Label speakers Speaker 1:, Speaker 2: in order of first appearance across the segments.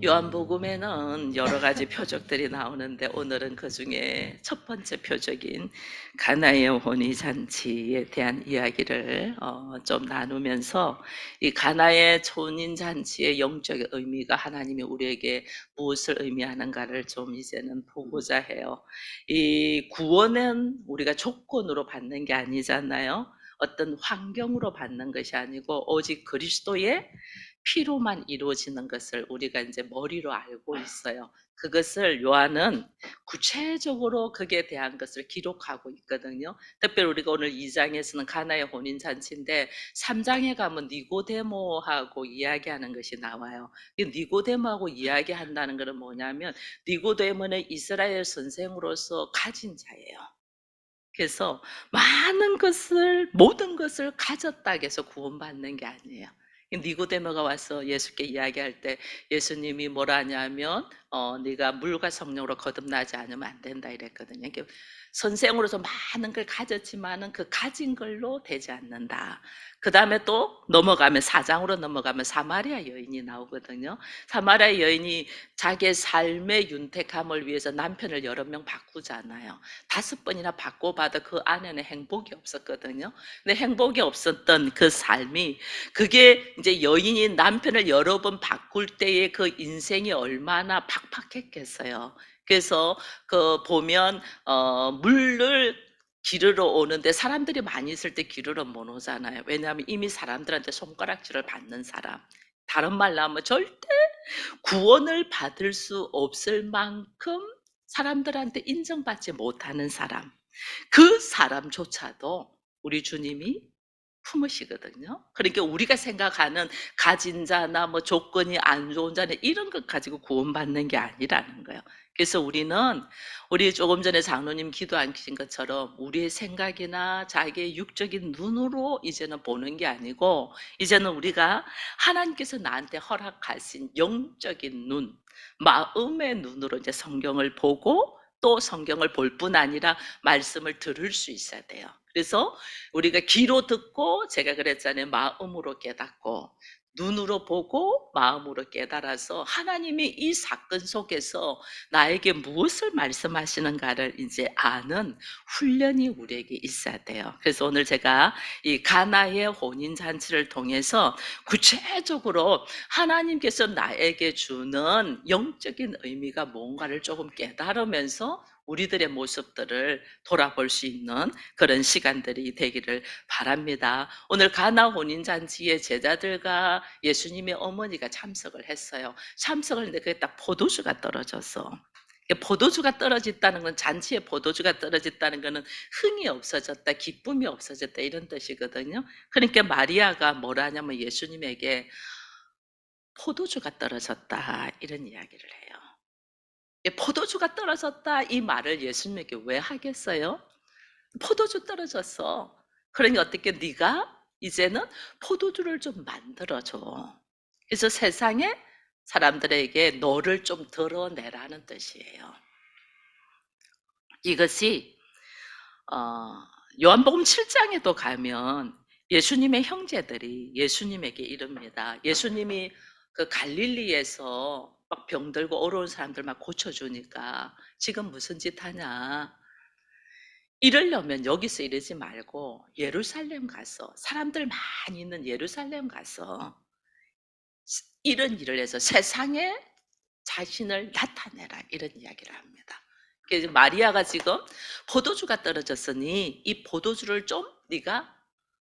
Speaker 1: 요한복음에는 여러 가지 표적들이 나오는데 오늘은 그중에 첫 번째 표적인 가나의 혼인 잔치에 대한 이야기를 좀 나누면서 이 가나의 혼인 잔치의 영적 의미가 하나님이 우리에게 무엇을 의미하는가를 좀 이제는 보고자 해요. 이 구원은 우리가 조건으로 받는 게 아니잖아요. 어떤 환경으로 받는 것이 아니고 오직 그리스도의 피로만 이루어지는 것을 우리가 이제 머리로 알고 있어요. 그것을 요한은 구체적으로 거기에 대한 것을 기록하고 있거든요. 특별히 우리가 오늘 2장에서는 가나의 혼인 잔치인데 3장에 가면 니고데모하고 이야기하는 것이 나와요. 이 니고데모하고 이야기한다는 것은 뭐냐면 니고데모는 이스라엘 선생으로서 가진 자예요. 그래서 많은 것을 모든 것을 가졌다 해서 구원받는 게 아니에요. 니고데모가 와서 예수께 이야기할 때 예수님이 뭐라 하냐면 네가 물과 성령으로 거듭나지 않으면 안 된다 이랬거든요. 그러니까 선생으로서 많은 걸 가졌지만은 그 가진 걸로 되지 않는다. 그 다음에 또 넘어가면 4장으로 넘어가면 사마리아 여인이 나오거든요. 사마리아 여인이 자기의 삶의 윤택함을 위해서 남편을 여러 명 바꾸잖아요. 5번이나 바꿔봐도 그 안에는 행복이 없었거든요. 근데 행복이 없었던 그 삶이 그게 이제 여인이 남편을 여러 번 바꿀 때의 그 인생이 얼마나 팍팍했겠어요. 그래서 그 보면 물을 기르러 오는데 사람들이 많이 있을 때 기르러 못 오잖아요. 왜냐하면 이미 사람들한테 손가락질을 받는 사람. 다른 말로 하면 절대 구원을 받을 수 없을 만큼 사람들한테 인정받지 못하는 사람. 그 사람조차도 우리 주님이 품으시거든요. 그러니까 우리가 생각하는 가진 자나 뭐 조건이 안 좋은 자는 이런 것 가지고 구원받는 게 아니라는 거예요. 그래서 우리 조금 전에 장로님 기도하신 것처럼 우리의 생각이나 자기의 육적인 눈으로 이제는 보는 게 아니고 이제는 우리가 하나님께서 나한테 허락하신 영적인 눈, 마음의 눈으로 이제 성경을 보고 또 성경을 볼 뿐 아니라 말씀을 들을 수 있어야 돼요. 그래서 우리가 귀로 듣고 제가 그랬잖아요. 마음으로 깨닫고 눈으로 보고 마음으로 깨달아서 하나님이 이 사건 속에서 나에게 무엇을 말씀하시는가를 이제 아는 훈련이 우리에게 있어야 돼요. 그래서 오늘 제가 이 가나의 혼인 잔치를 통해서 구체적으로 하나님께서 나에게 주는 영적인 의미가 뭔가를 조금 깨달으면서 우리들의 모습들을 돌아볼 수 있는 그런 시간들이 되기를 바랍니다. 오늘 가나 혼인잔치에 제자들과 예수님의 어머니가 참석을 했어요. 참석을 했는데 그게 딱 포도주가 떨어져서 포도주가 떨어졌다는 건 잔치에 포도주가 떨어졌다는 것은 흥이 없어졌다, 기쁨이 없어졌다 이런 뜻이거든요. 그러니까 마리아가 뭐라 하냐면 예수님에게 포도주가 떨어졌다 이런 이야기를 해요. 포도주가 떨어졌다 이 말을 예수님에게 왜 하겠어요? 포도주 떨어졌어. 그러니 어떻게 네가 이제는 포도주를 좀 만들어줘. 그래서 세상에 사람들에게 너를 좀 드러내라는 뜻이에요. 이것이 요한복음 7장에도 가면 예수님의 형제들이 예수님에게 이릅니다. 예수님이 그 갈릴리에서 막 병들고 어려운 사람들 막 고쳐주니까 지금 무슨 짓 하냐. 이러려면 여기서 이러지 말고 예루살렘 가서 사람들 많이 있는 예루살렘 가서 이런 일을 해서 세상에 자신을 나타내라 이런 이야기를 합니다. 그래서 마리아가 지금 포도주가 떨어졌으니 이 포도주를 좀 네가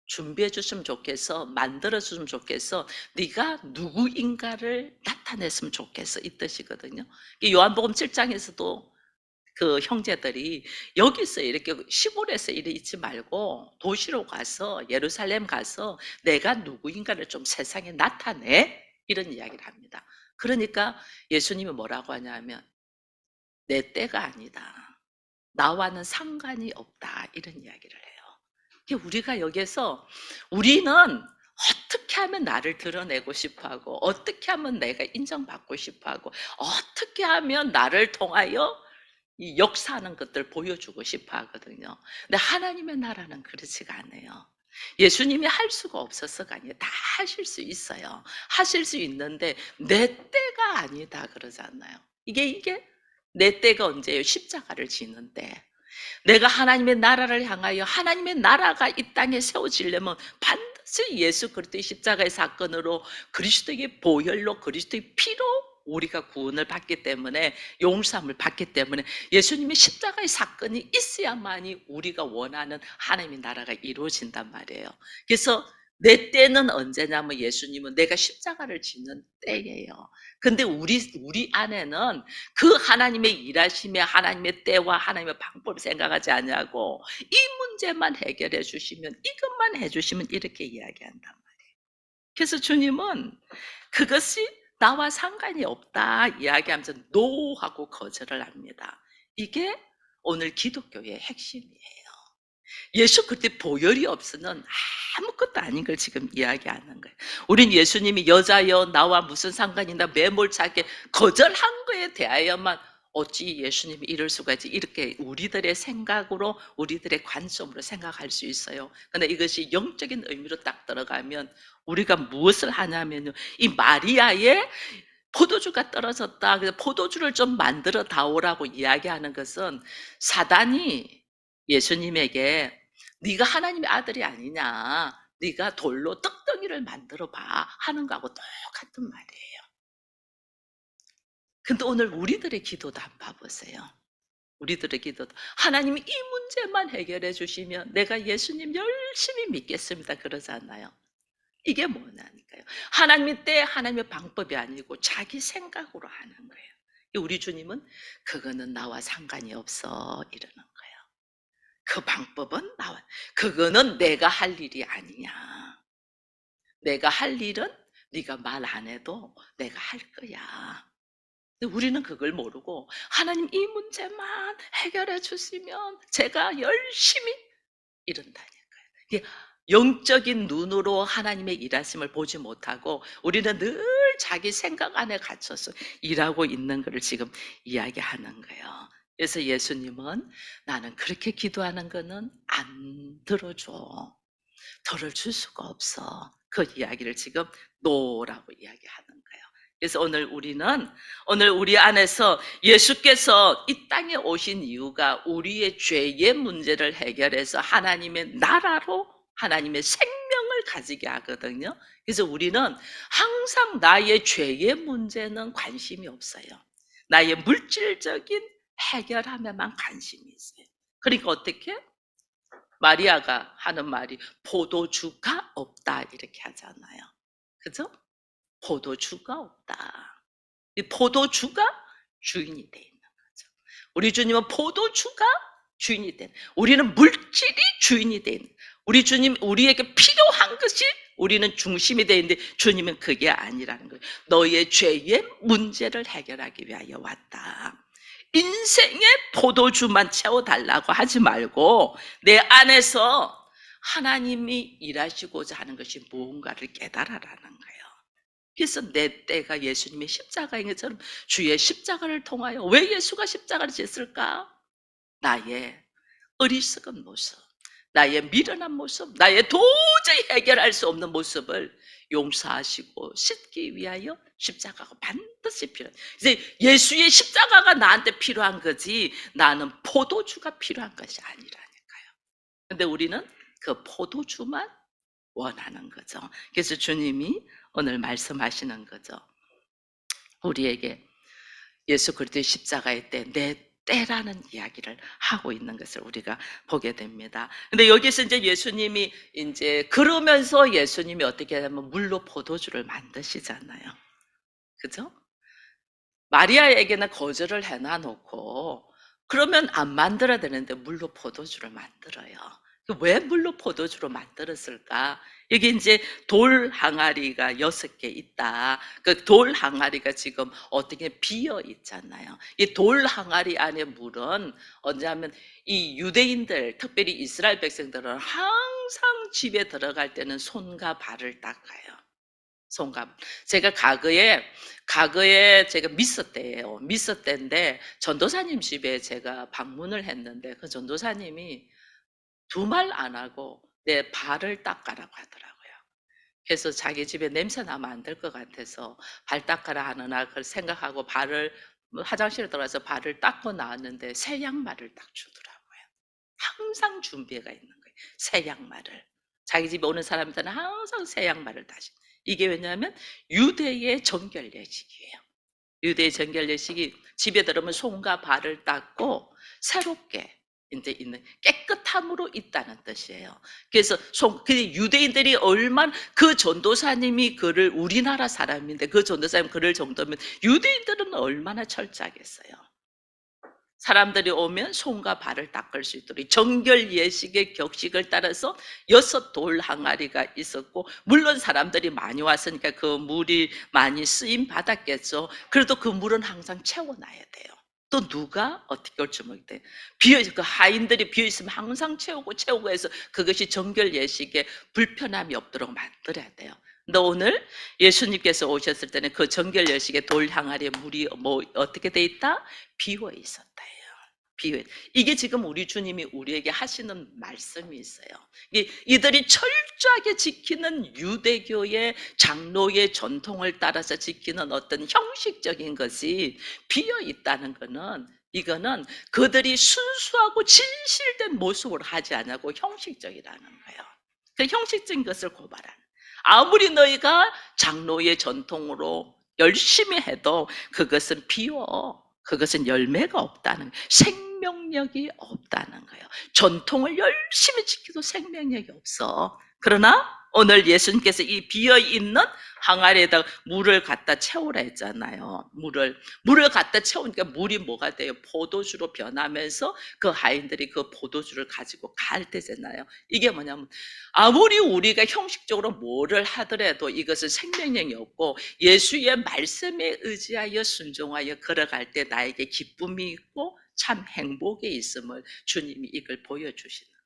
Speaker 1: 준비해 줬으면 좋겠어. 만들어 줬으면 좋겠어. 네가 누구인가를 나타냈으면 좋겠어. 이 뜻이거든요. 요한복음 7장에서도 그 형제들이 여기서 이렇게 시골에서 이래 있지 말고 도시로 가서 예루살렘 가서 내가 누구인가를 좀 세상에 나타내 이런 이야기를 합니다. 그러니까 예수님이 뭐라고 하냐면 내 때가 아니다. 나와는 상관이 없다. 이런 이야기를 해요. 우리가 여기서 우리는 어떻게 하면 나를 드러내고 싶어 하고 어떻게 하면 내가 인정받고 싶어 하고 어떻게 하면 나를 통하여 이 역사하는 것들 보여주고 싶어 하거든요. 근데 하나님의 나라는 그렇지가 않아요. 예수님이 할 수가 없었어가 아니에요. 다 하실 수 있어요. 하실 수 있는데 내 때가 아니다 그러잖아요. 이게 내 때가 언제예요? 십자가를 지는 때. 내가 하나님의 나라를 향하여 하나님의 나라가 이 땅에 세워지려면 반드시 예수 그리스도의 십자가의 사건으로 그리스도의 보혈로 그리스도의 피로 우리가 구원을 받기 때문에 용서함을 받기 때문에 예수님의 십자가의 사건이 있어야만이 우리가 원하는 하나님의 나라가 이루어진단 말이에요. 그래서 내 때는 언제냐면 예수님은 내가 십자가를 지는 때예요. 근데 우리 안에는 그 하나님의 일하심에 하나님의 때와 하나님의 방법을 생각하지 않냐고 이 문제만 해결해 주시면 이것만 해 주시면 이렇게 이야기한단 말이에요. 그래서 주님은 그것이 나와 상관이 없다 이야기하면서 노 하고 거절을 합니다. 이게 오늘 기독교의 핵심이에요. 예수 그때 보혈이 없으면 아무것도 아닌 걸 지금 이야기하는 거예요. 우린 예수님이 여자여 나와 무슨 상관이나 매몰차게 거절한 거에 대하여만 어찌 예수님이 이럴 수가 있지 이렇게 우리들의 생각으로 우리들의 관점으로 생각할 수 있어요. 그런데 이것이 영적인 의미로 딱 들어가면 우리가 무엇을 하냐면요, 이 마리아의 포도주가 떨어졌다, 그래서 포도주를 좀 만들어 다오라고 이야기하는 것은 사단이 예수님에게 네가 하나님의 아들이 아니냐, 네가 돌로 떡덩이를 만들어 봐 하는 거하고 똑같은 말이에요. 근데 오늘 우리들의 기도도 한번 봐보세요. 우리들의 기도도 하나님이 이 문제만 해결해 주시면 내가 예수님 열심히 믿겠습니다 그러잖아요. 이게 뭐냐니까요. 하나님의 때 하나님의 방법이 아니고 자기 생각으로 하는 거예요. 우리 주님은 그거는 나와 상관이 없어 이러는 거예요. 그 방법은 나와, 그거는 내가 할 일이 아니냐. 내가 할 일은 네가 말 안 해도 내가 할 거야. 근데 우리는 그걸 모르고 하나님 이 문제만 해결해 주시면 제가 열심히 이런다니까요. 이게 영적인 눈으로 하나님의 일하심을 보지 못하고 우리는 늘 자기 생각 안에 갇혀서 일하고 있는 것을 지금 이야기하는 거예요. 그래서 예수님은 나는 그렇게 기도하는 거는 안 들어줘. 들어줄 수가 없어. 그 이야기를 지금 노라고 이야기하는 거예요. 그래서 오늘 우리 안에서 예수께서 이 땅에 오신 이유가 우리의 죄의 문제를 해결해서 하나님의 나라로 하나님의 생명을 가지게 하거든요. 그래서 우리는 항상 나의 죄의 문제는 관심이 없어요. 나의 물질적인 해결함에만 관심이 있어요. 그러니까 어떻게? 마리아가 하는 말이 포도주가 없다 이렇게 하잖아요. 그죠? 포도주가 없다. 이 포도주가 주인이 돼 있는 거죠. 우리 주님은 포도주가 주인이 된, 우리는 물질이 주인이 돼 있는, 우리 주님 우리에게 필요한 것이 우리는 중심이 돼 있는데 주님은 그게 아니라는 거예요. 너의 죄의 문제를 해결하기 위하여 왔다. 인생의 포도주만 채워달라고 하지 말고 내 안에서 하나님이 일하시고자 하는 것이 무언가를 깨달아라는 거예요. 그래서 내 때가 예수님의 십자가인 것처럼 주의 십자가를 통하여 왜 예수가 십자가를 졌을까? 나의 어리석은 모습, 나의 미련한 모습, 나의 도저히 해결할 수 없는 모습을 용서하시고 씻기 위하여 십자가가 반드시 필요해. 이제 예수의 십자가가 나한테 필요한 거지 나는 포도주가 필요한 것이 아니라니까요. 근데 우리는 그 포도주만 원하는 거죠. 그래서 주님이 오늘 말씀하시는 거죠. 우리에게 예수 그리스도의 십자가의 때, 내 때라는 이야기를 하고 있는 것을 우리가 보게 됩니다. 근데 여기서 이제 예수님이 이제 그러면서 예수님이 어떻게 하냐면 물로 포도주를 만드시잖아요. 그죠? 마리아에게는 거절을 해놔 놓고 그러면 안 만들어야 되는데 물로 포도주를 만들어요. 왜 물로 포도주로 만들었을까? 여기 이제 돌 항아리가 6개 있다. 그 돌 항아리가 지금 어떻게 비어 있잖아요. 이 돌 항아리 안에 물은 언제 하면 이 유대인들, 특별히 이스라엘 백성들은 항상 집에 들어갈 때는 손과 발을 닦아요. 손과. 제가 과거에 제가 미스 때예요. 미스 때인데 전도사님 집에 제가 방문을 했는데 그 전도사님이 두 말 안 하고 내 발을 닦아라고 하더라고요. 그래서 자기 집에 냄새 나면 안 될 것 같아서 발 닦아라 하느라 그걸 생각하고 발을 화장실에 들어가서 발을 닦고 나왔는데 새 양말을 딱 주더라고요. 항상 준비가 있는 거예요. 새 양말을. 자기 집에 오는 사람들은 항상 새 양말을 다시. 이게 왜냐하면 유대의 정결 예식이에요. 유대의 정결 예식이 집에 들어오면 손과 발을 닦고 새롭게 이제 있는 깨끗함으로 있다는 뜻이에요. 그래서 그 유대인들이 얼마나 그 전도사님이 그를 우리나라 사람인데 그 전도사님 그럴 정도면 유대인들은 얼마나 철저하겠어요. 사람들이 오면 손과 발을 닦을 수 있도록 정결 예식의 격식을 따라서 6돌 항아리가 있었고, 물론 사람들이 많이 왔으니까 그 물이 많이 쓰임 받았겠죠. 그래도 그 물은 항상 채워놔야 돼요. 또 누가 어떻게 올지 모르겠대. 그 하인들이 비어 있으면 항상 채우고 해서 그것이 정결 예식에 불편함이 없도록 만들어야 돼요. 근데 오늘 예수님께서 오셨을 때는 그 정결 예식의 돌 항아리에 물이 뭐 어떻게 돼 있다? 비워 있었다. 비유. 이게 지금 우리 주님이 우리에게 하시는 말씀이 있어요. 이들이 철저하게 지키는 유대교의 장로의 전통을 따라서 지키는 어떤 형식적인 것이 비어 있다는 것은, 이거는 그들이 순수하고 진실된 모습으로 하지 않고 형식적이라는 거예요. 그 형식적인 것을 고발하는. 아무리 너희가 장로의 전통으로 열심히 해도 그것은 비워. 그것은 열매가 없다는 거예요. 생명력이 없다는 거예요. 전통을 열심히 지켜도 생명력이 없어. 그러나 오늘 예수님께서 이 비어있는 항아리에다가 물을 갖다 채우라 했잖아요. 물을 갖다 채우니까 물이 뭐가 돼요? 포도주로 변하면서 그 하인들이 그 포도주를 가지고 갈 때잖아요. 이게 뭐냐면 아무리 우리가 형식적으로 뭐를 하더라도 이것은 생명력이 없고 예수의 말씀에 의지하여 순종하여 걸어갈 때 나에게 기쁨이 있고 참 행복이 있음을 주님이 이걸 보여주시는 거예요.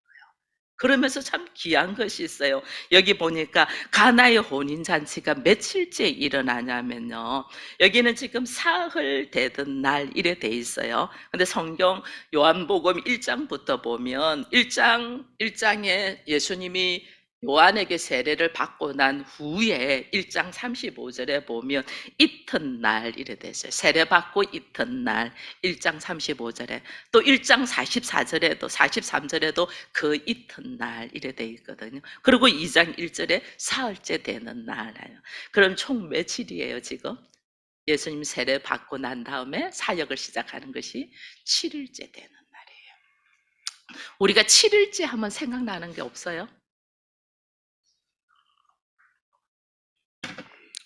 Speaker 1: 그러면서 참 귀한 것이 있어요. 여기 보니까 가나의 혼인잔치가 며칠째 일어나냐면요, 여기는 지금 사흘 되던 날 이래 돼 있어요. 근데 성경 요한복음 1장부터 보면 1장에 예수님이 요한에게 세례를 받고 난 후에 1장 35절에 보면 이튿날 이래 됐어요. 세례 받고 이튿날 1장 35절에, 또 1장 44절에도 43절에도 그 이튿날 이래 돼 있거든요. 그리고 2장 1절에 사흘째 되는 날이에요. 그럼 총 며칠이에요 지금? 예수님 세례 받고 난 다음에 사역을 시작하는 것이 7일째 되는 날이에요. 우리가 7일째 하면 생각나는 게 없어요?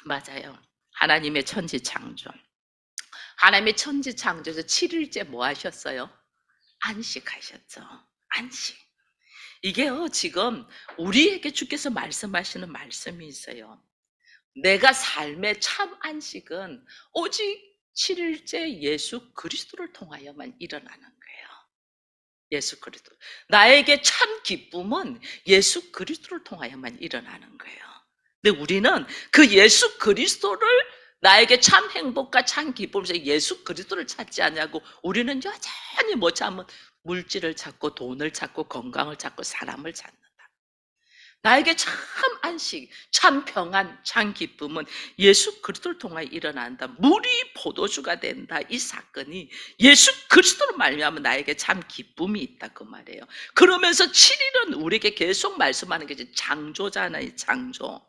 Speaker 1: 맞아요. 하나님의 천지 창조. 하나님의 천지 창조에서 7일째 뭐 하셨어요? 안식하셨죠. 안식. 이게요, 지금 우리에게 주께서 말씀하시는 말씀이 있어요. 내가 삶의 참 안식은 오직 7일째 예수 그리스도를 통하여만 일어나는 거예요. 예수 그리스도. 나에게 참 기쁨은 예수 그리스도를 통하여만 일어나는 거예요. 근데 우리는 그 예수 그리스도를, 나에게 참 행복과 참 기쁨에서 예수 그리스도를 찾지 않냐고, 우리는 여전히 뭐 참은 물질을 찾고 돈을 찾고 건강을 찾고 사람을 찾는다. 나에게 참 안식, 참 평안, 참 기쁨은 예수 그리스도를 통하여 일어난다. 물이 포도주가 된다. 이 사건이 예수 그리스도로 말미암아 나에게 참 기쁨이 있다 그 말이에요. 그러면서 7일은 우리에게 계속 말씀하는 게 창조잖아요. 창조.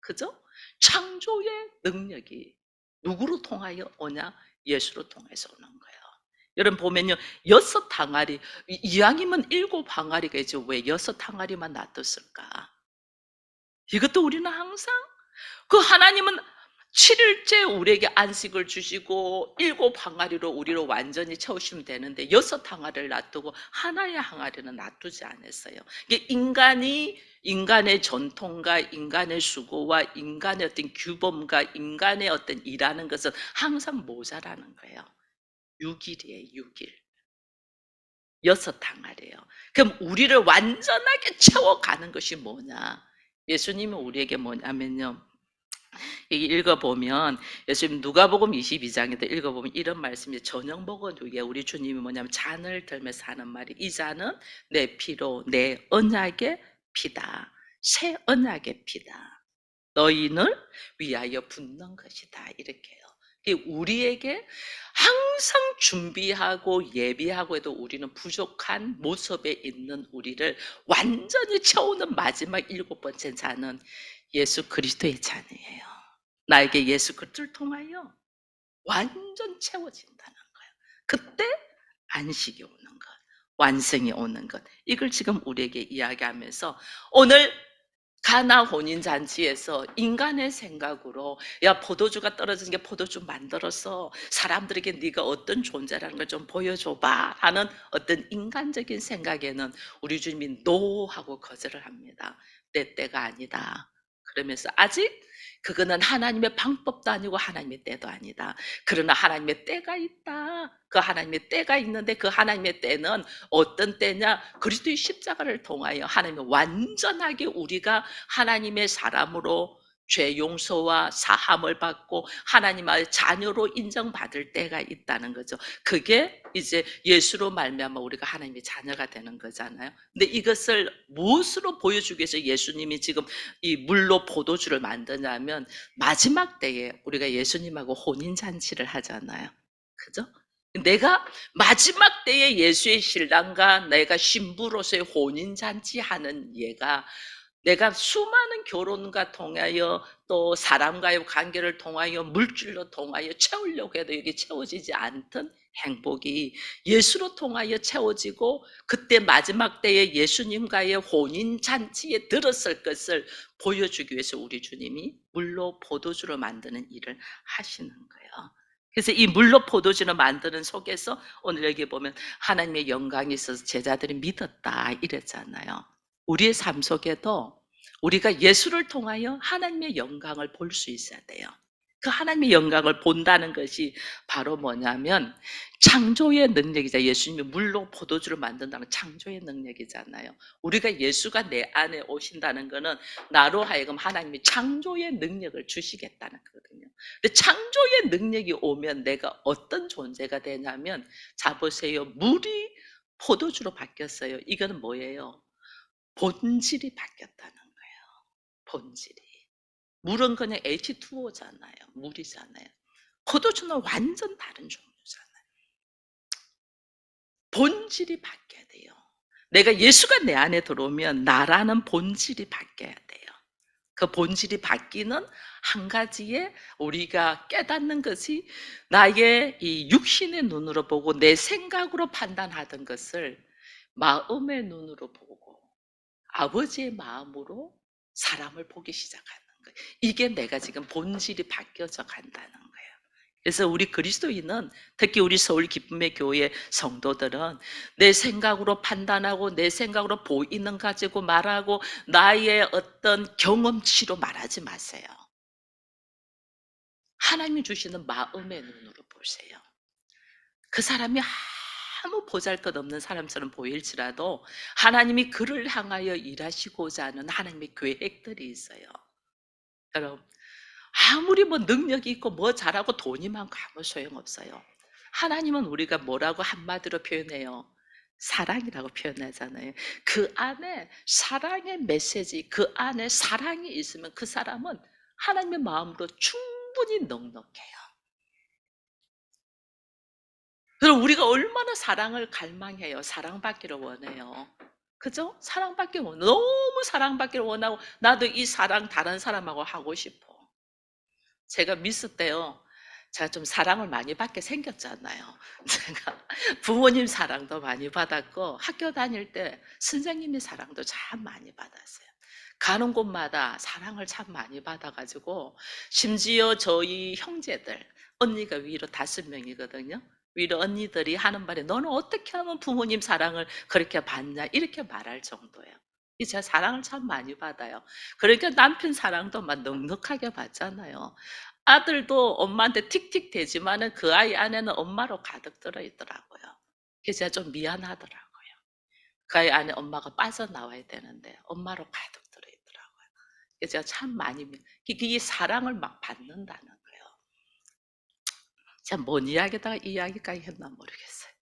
Speaker 1: 그죠? 창조의 능력이 누구로 통하여 오냐? 예수로 통해서 오는 거예요. 여러분 보면요, 6항아리, 이왕이면 7항아리가 왜 6항아리만 놔뒀을까? 이것도 우리는 항상 그 하나님은 7일째 우리에게 안식을 주시고 7항아리로 우리를 완전히 채우시면 되는데 6항아리를 놔두고 하나의 항아리는 놔두지 않았어요. 이게 인간의 전통과 인간의 수고와 인간의 어떤 규범과 인간의 어떤 일하는 것은 항상 모자라는 거예요. 6일이에요. 6일. 6항아리예요. 그럼 우리를 완전하게 채워가는 것이 뭐냐? 예수님은 우리에게 뭐냐면요, 읽어보면 예수님 누가복음 22장에도 읽어보면 이런 말씀이, 저녁 먹은 후에 우리 주님이 뭐냐면 잔을 들면서 하는 말이, 이 잔은 내 피로 내 언약의 피다. 새 언약의 피다. 너희를 위하여 붓는 것이다. 이렇게요. 우리에게 항상 준비하고 예비하고 해도 우리는 부족한 모습에 있는 우리를 완전히 채우는 마지막 7번째 자는 예수 그리스도의 잔이에요. 나에게 예수 그리스도를 통하여 완전 채워진다는 거예요. 그때 안식이 오는 것, 완성이 오는 것. 이걸 지금 우리에게 이야기하면서 오늘 가나 혼인잔치에서 인간의 생각으로 야 포도주가 떨어진 게 포도주 만들어서 사람들에게 네가 어떤 존재라는 걸 좀 보여줘봐 하는 어떤 인간적인 생각에는 우리 주님이 노 하고 거절을 합니다. 내 때가 아니다. 그러면서 아직 그거는 하나님의 방법도 아니고 하나님의 때도 아니다. 그러나 하나님의 때가 있다. 그 하나님의 때가 있는데 그 하나님의 때는 어떤 때냐? 그리스도의 십자가를 통하여 하나님의 완전하게 우리가 하나님의 사람으로 죄 용서와 사함을 받고 하나님의 자녀로 인정받을 때가 있다는 거죠. 그게 이제 예수로 말미암아 우리가 하나님의 자녀가 되는 거잖아요. 근데 이것을 무엇으로 보여주기 위해서 예수님이 지금 이 물로 포도주를 만드냐면 마지막 때에 우리가 예수님하고 혼인잔치를 하잖아요. 그죠? 내가 마지막 때에 예수의 신랑과 내가 신부로서의 혼인잔치 하는 얘가 내가 수많은 결혼과 통하여 또 사람과의 관계를 통하여 물질로 통하여 채우려고 해도 이게 채워지지 않던 행복이 예수로 통하여 채워지고 그때 마지막 때에 예수님과의 혼인잔치에 들었을 것을 보여주기 위해서 우리 주님이 물로 포도주를 만드는 일을 하시는 거예요. 그래서 이 물로 포도주를 만드는 속에서 오늘 여기 보면 하나님의 영광이 있어서 제자들이 믿었다 이랬잖아요. 우리의 삶 속에도 우리가 예수를 통하여 하나님의 영광을 볼 수 있어야 돼요. 그 하나님의 영광을 본다는 것이 바로 뭐냐면 창조의 능력이자 예수님이 물로 포도주를 만든다는 창조의 능력이잖아요. 우리가 예수가 내 안에 오신다는 것은 나로 하여금 하나님이 창조의 능력을 주시겠다는 거거든요. 근데 창조의 능력이 오면 내가 어떤 존재가 되냐면 자 보세요. 물이 포도주로 바뀌었어요. 이거는 뭐예요? 본질이 바뀌었다는 거예요. 본질이. 물은 그냥 H2O잖아요. 물이잖아요. 포도주는 완전 다른 종류잖아요. 본질이 바뀌어야 돼요. 내가 예수가 내 안에 들어오면 나라는 본질이 바뀌어야 돼요. 그 본질이 바뀌는 한 가지의 우리가 깨닫는 것이 나의 이 육신의 눈으로 보고 내 생각으로 판단하던 것을 마음의 눈으로 보고 아버지의 마음으로 사람을 보기 시작하는 거예요. 이게 내가 지금 본질이 바뀌어져 간다는 거예요. 그래서 우리 그리스도인은 특히 우리 서울 기쁨의 교회 성도들은 내 생각으로 판단하고 내 생각으로 보이는 가지고 말하고 나의 어떤 경험치로 말하지 마세요. 하나님이 주시는 마음의 눈으로 보세요. 그 사람이 아무 보잘것없는 사람처럼 보일지라도 하나님이 그를 향하여 일하시고자 하는 하나님의 계획들이 있어요. 여러분, 아무리 뭐 능력이 있고 뭐 잘하고 돈이 많고 아무 소용없어요. 하나님은 우리가 뭐라고 한마디로 표현해요? 사랑이라고 표현하잖아요. 그 안에 사랑의 메시지, 그 안에 사랑이 있으면 그 사람은 하나님의 마음으로 충분히 넉넉해요. 그럼 우리가 얼마나 사랑을 갈망해요. 사랑받기를 원해요. 그죠? 사랑받기 너무 사랑받기를 원하고 나도 이 사랑 다른 사람하고 하고 싶어. 제가 미스 때요. 제가 좀 사랑을 많이 받게 생겼잖아요. 제가 부모님 사랑도 많이 받았고 학교 다닐 때 선생님의 사랑도 참 많이 받았어요. 가는 곳마다 사랑을 참 많이 받아가지고 심지어 저희 형제들 언니가 위로 5명이거든요. 위로 언니들이 하는 말에 너는 어떻게 하면 부모님 사랑을 그렇게 받냐 이렇게 말할 정도예요. 제가 사랑을 참 많이 받아요. 그러니까 남편 사랑도 막 넉넉하게 받잖아요. 아들도 엄마한테 틱틱 대지만은 그 아이 안에는 엄마로 가득 들어 있더라고요. 그래서 제가 좀 미안하더라고요. 그 아이 안에 엄마가 빠져나와야 되는데 엄마로 가득 들어 있더라고요. 그래서 제가 참 많이 이 사랑을 막 받는다는 거예요. 제가 뭔 이야기다가 이 이야기까지 했나 모르겠어요.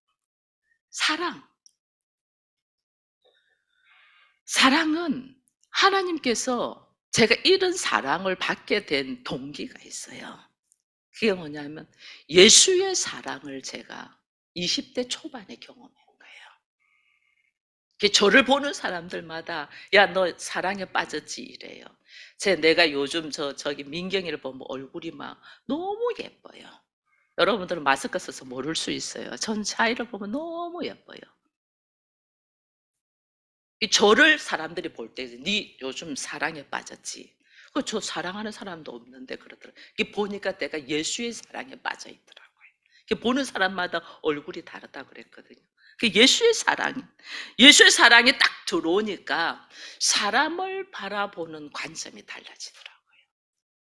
Speaker 1: 사랑. 사랑은 하나님께서 제가 이런 사랑을 받게 된 동기가 있어요. 그게 뭐냐면 예수의 사랑을 제가 20대 초반에 경험한 거예요. 저를 보는 사람들마다 야, 너 사랑에 빠졌지 이래요. 내가 요즘 저기 민경이를 보면 얼굴이 막 너무 예뻐요. 여러분들은 마스크 써서 모를 수 있어요. 전 차이를 보면 너무 예뻐요. 저를 사람들이 볼 때, 네 요즘 사랑에 빠졌지. 저 사랑하는 사람도 없는데 그러더라고요. 보니까 내가 예수의 사랑에 빠져 있더라고요. 보는 사람마다 얼굴이 다르다 그랬거든요. 예수의 사랑이 딱 들어오니까 사람을 바라보는 관점이 달라지더라고요.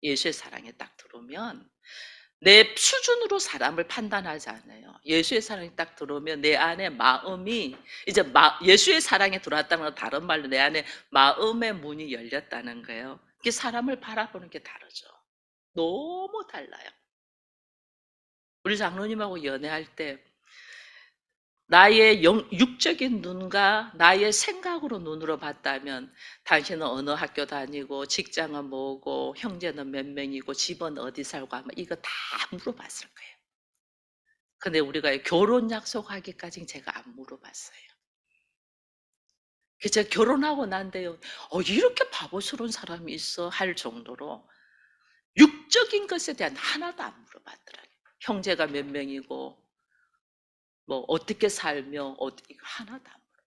Speaker 1: 예수의 사랑에 딱 들어오면 내 수준으로 사람을 판단하지 않아요. 예수의 사랑이 딱 들어오면 내 안에 마음이 이제 예수의 사랑에 들어왔다는 건 다른 말로 내 안에 마음의 문이 열렸다는 거예요. 이게 사람을 바라보는 게 다르죠. 너무 달라요. 우리 장로님하고 연애할 때 나의 육적인 눈과 나의 생각으로 눈으로 봤다면 당신은 어느 학교 다니고 직장은 뭐고 형제는 몇 명이고 집은 어디 살고 아마 이거 다 물어봤을 거예요. 근데 우리가 결혼 약속하기까지는 제가 안 물어봤어요. 제가 결혼하고 난데요, 이렇게 바보스러운 사람이 있어 할 정도로 육적인 것에 대한 하나도 안 물어봤더라고요. 형제가 몇 명이고 뭐 어떻게 살며 이거 하나도 안 물어.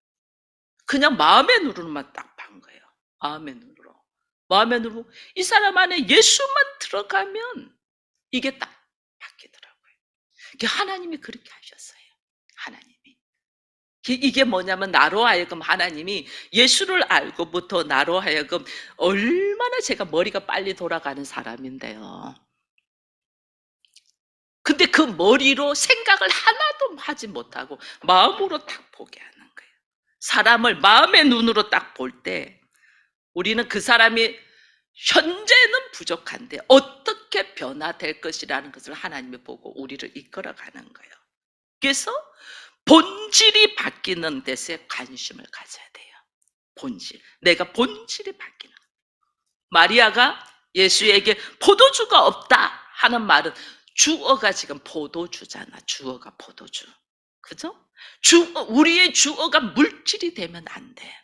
Speaker 1: 그냥 마음의 눈으로만 딱 본 거예요. 마음의 눈으로. 마음의 눈으로 이 사람 안에 예수만 들어가면 이게 딱 바뀌더라고요. 하나님이 그렇게 하셨어요. 하나님이. 이게 뭐냐면 나로 하여금 하나님이 예수를 알고부터 나로 하여금 얼마나 제가 머리가 빨리 돌아가는 사람인데요. 근데 그 머리로 생각을 하나도 하지 못하고 마음으로 딱 보게 하는 거예요. 사람을 마음의 눈으로 딱 볼 때 우리는 그 사람이 현재는 부족한데 어떻게 변화될 것이라는 것을 하나님이 보고 우리를 이끌어가는 거예요. 그래서 본질이 바뀌는 데서 관심을 가져야 돼요. 본질. 내가 본질이 바뀌는. 마리아가 예수에게 포도주가 없다 하는 말은 주어가 지금 포도주잖아. 주어가 포도주. 그죠? 우리의 주어가 물질이 되면 안 돼.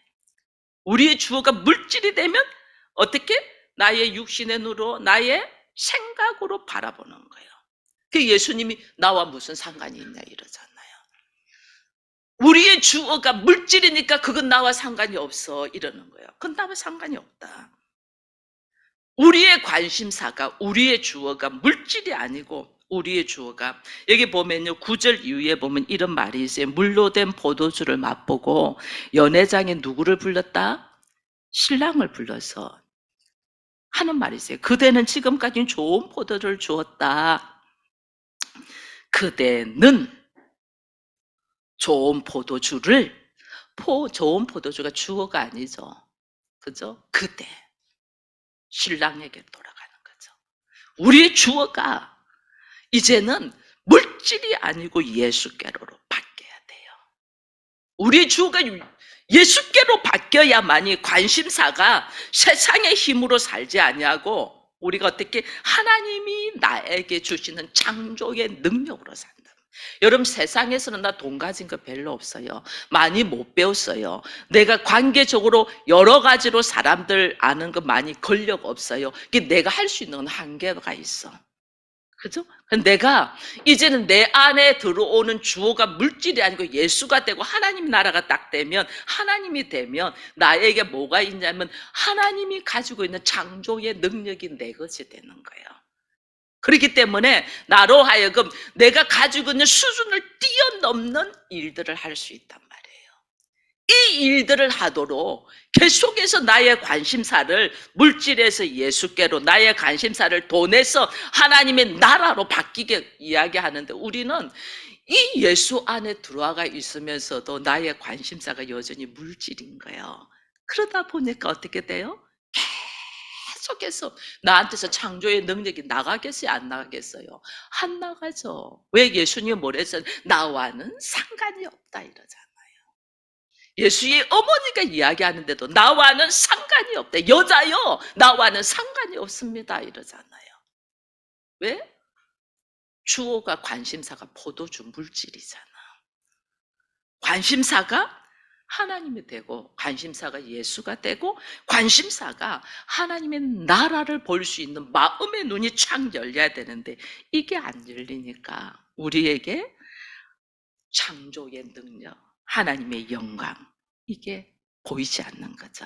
Speaker 1: 우리의 주어가 물질이 되면 어떻게? 나의 육신의 눈으로 나의 생각으로 바라보는 거예요. 예수님이 나와 무슨 상관이 있냐 이러잖아요. 우리의 주어가 물질이니까 그건 나와 상관이 없어 이러는 거예요. 그건 나와 상관이 없다. 우리의 관심사가 우리의 주어가 물질이 아니고 우리의 주어가 여기 보면요 9절 이후에 보면 이런 말이 있어요. 물로 된 포도주를 맛보고 연회장에 누구를 불렀다? 신랑을 불러서 하는 말이 있어요. 그대는 지금까지 좋은 포도를 주었다. 그대는 좋은 포도주를 좋은 포도주가 주어가 아니죠. 그죠? 그대 신랑에게 돌아가는 거죠. 우리의 주어가 이제는 물질이 아니고 예수께로로 바뀌어야 돼요. 우리의 주어가 예수께로 바뀌어야만이 관심사가 세상의 힘으로 살지 아니하고 우리가 어떻게 하나님이 나에게 주시는 창조의 능력으로 산다. 여러분 세상에서는 나 돈 가진 거 별로 없어요. 많이 못 배웠어요. 내가 관계적으로 여러 가지로 사람들 아는 거 많이 권력 없어요. 내가 할 수 있는 건 한계가 있어. 그죠? 내가 이제는 내 안에 들어오는 주어가 물질이 아니고 예수가 되고 하나님 나라가 딱 되면 하나님이 되면 나에게 뭐가 있냐면 하나님이 가지고 있는 창조의 능력이 내 것이 되는 거예요. 그렇기 때문에 나로 하여금 내가 가지고 있는 수준을 뛰어넘는 일들을 할 수 있단 말이에요. 이 일들을 하도록 계속해서 나의 관심사를 물질에서 예수께로 나의 관심사를 돈에서 하나님의 나라로 바뀌게 이야기하는데 우리는 이 예수 안에 들어와 있으면서도 나의 관심사가 여전히 물질인 거예요. 그러다 보니까 어떻게 돼요? 계속해서 나한테서 창조의 능력이 나가겠어요? 안 나가겠어요? 안 나가죠. 왜 예수님이 뭐랬어요? 나와는 상관이 없다 이러잖아요. 예수의 어머니가 이야기하는데도 나와는 상관이 없대. 여자요, 나와는 상관이 없습니다. 이러잖아요. 왜? 주어가 관심사가 포도주 물질이잖아. 관심사가 하나님이 되고, 관심사가 예수가 되고, 관심사가 하나님의 나라를 볼 수 있는 마음의 눈이 쫙 열려야 되는데, 이게 안 열리니까 우리에게 창조의 능력, 하나님의 영광, 이게 보이지 않는 거죠.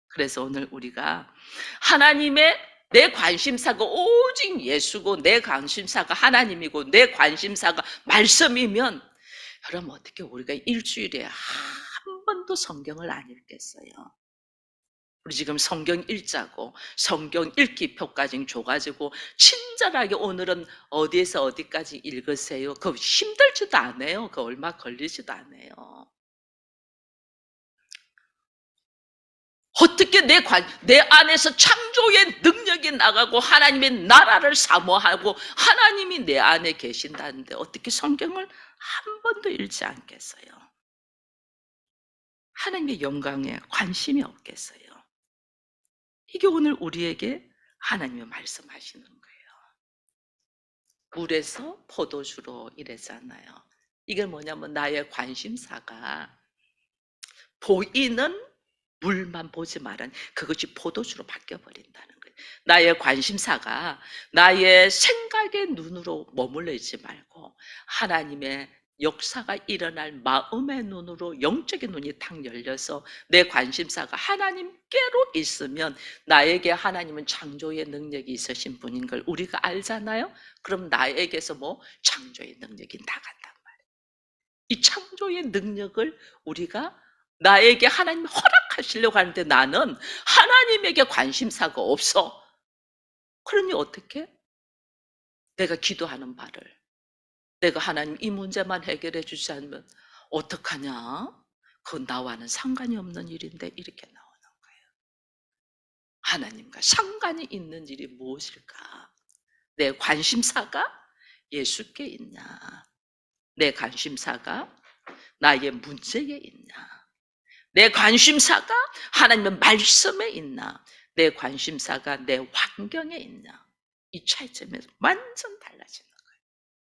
Speaker 1: 그래서 오늘 우리가 하나님의, 내 관심사가 오직 예수고, 내 관심사가 하나님이고, 내 관심사가 말씀이면, 여러분 어떻게 우리가 일주일에 한 번도 성경을 안 읽겠어요? 우리 지금 성경 읽자고 성경 읽기 표까지 줘가지고 친절하게 오늘은 어디에서 어디까지 읽으세요. 그거 힘들지도 않아요. 그거 얼마 걸리지도 않아요. 어떻게 내 안에서 창조의 능력이 나가고 하나님의 나라를 사모하고 하나님이 내 안에 계신다는데 어떻게 성경을 한 번도 읽지 않겠어요? 하나님의 영광에 관심이 없겠어요? 이게 오늘 우리에게 하나님이 말씀하시는 거예요. 물에서 포도주로 이랬잖아요. 이게 뭐냐면 나의 관심사가 보이는 물만 보지 말은 그것이 포도주로 바뀌어버린다는 거예요. 나의 관심사가 나의 생각의 눈으로 머물러 있지 말고 하나님의 역사가 일어날 마음의 눈으로 영적인 눈이 탁 열려서 내 관심사가 하나님께로 있으면 나에게 하나님은 창조의 능력이 있으신 분인 걸 우리가 알잖아요. 그럼 나에게서 뭐 창조의 능력이 나간단 말이에요. 이 창조의 능력을 우리가 나에게 하나님 허락하시려고 하는데 나는 하나님에게 관심사가 없어. 그러니 어떻게? 내가 기도하는 바를 내가 하나님 이 문제만 해결해 주지 않으면 어떡하냐? 그건 나와는 상관이 없는 일인데 이렇게 나오는 거예요. 하나님과 상관이 있는 일이 무엇일까? 내 관심사가 예수께 있냐? 내 관심사가 나의 문제에 있냐? 내 관심사가 하나님의 말씀에 있나? 내 관심사가 내 환경에 있나? 이 차이점이 완전 달라지는 거예요.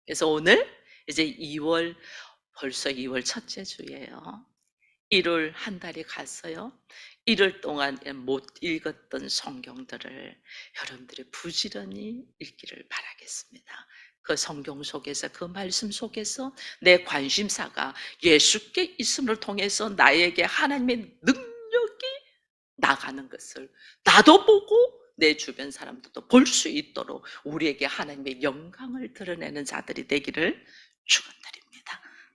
Speaker 1: 그래서 오늘 이제 2월, 벌써 2월 첫째 주예요. 1월 한 달이 갔어요. 1월 동안 못 읽었던 성경들을 여러분들이 부지런히 읽기를 바라겠습니다. 그 성경 속에서, 그 말씀 속에서 내 관심사가 예수께 있음을 통해서 나에게 하나님의 능력이 나가는 것을 나도 보고 내 주변 사람들도 볼 수 있도록 우리에게 하나님의 영광을 드러내는 자들이 되기를 축원합니다.